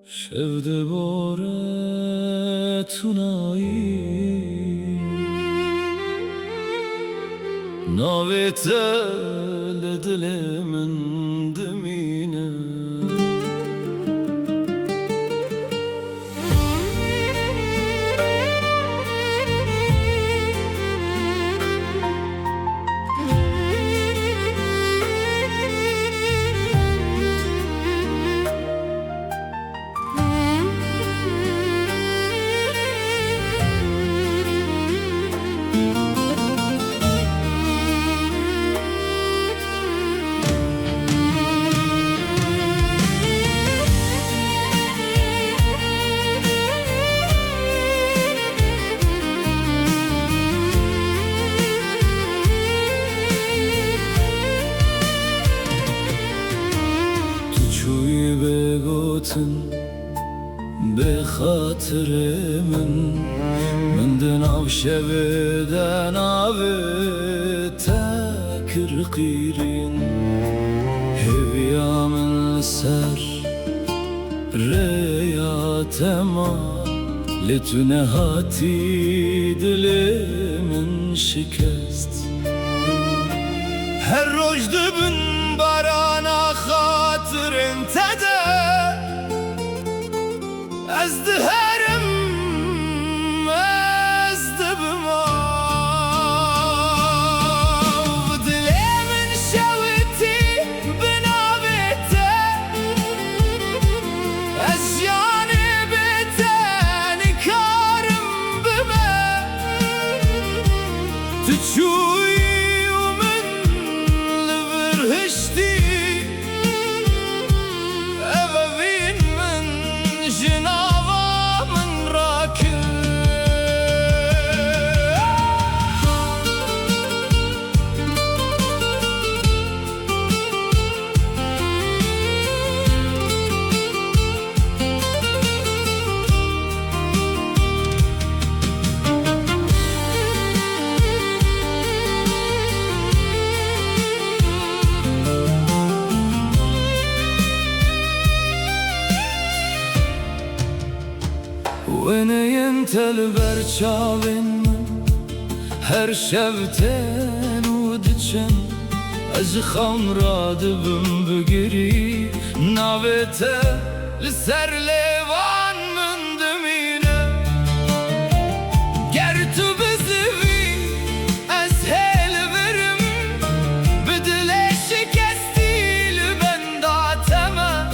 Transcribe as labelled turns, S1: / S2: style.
S1: شود باره تونایی ناویت لدل من دمینه به خاطر من دناو شبدن آوه تاکر قیرین هویا من سر ریاتما لتونه هاتی دل من شکست هر روز دبن بارانا خاطر انتده از دهرم از دبما و دلی من شویتی بنابیته از جانبیته نکارم بمه تو چوی و من لبرهشتی اوین من جنا ونين تلبر چاوین من هر شب تنود چن از خمر دبم بگیری ناویت لسر لیوان من دمینه گر تو بزوی از هل برم بدل شکستی لبنداتمه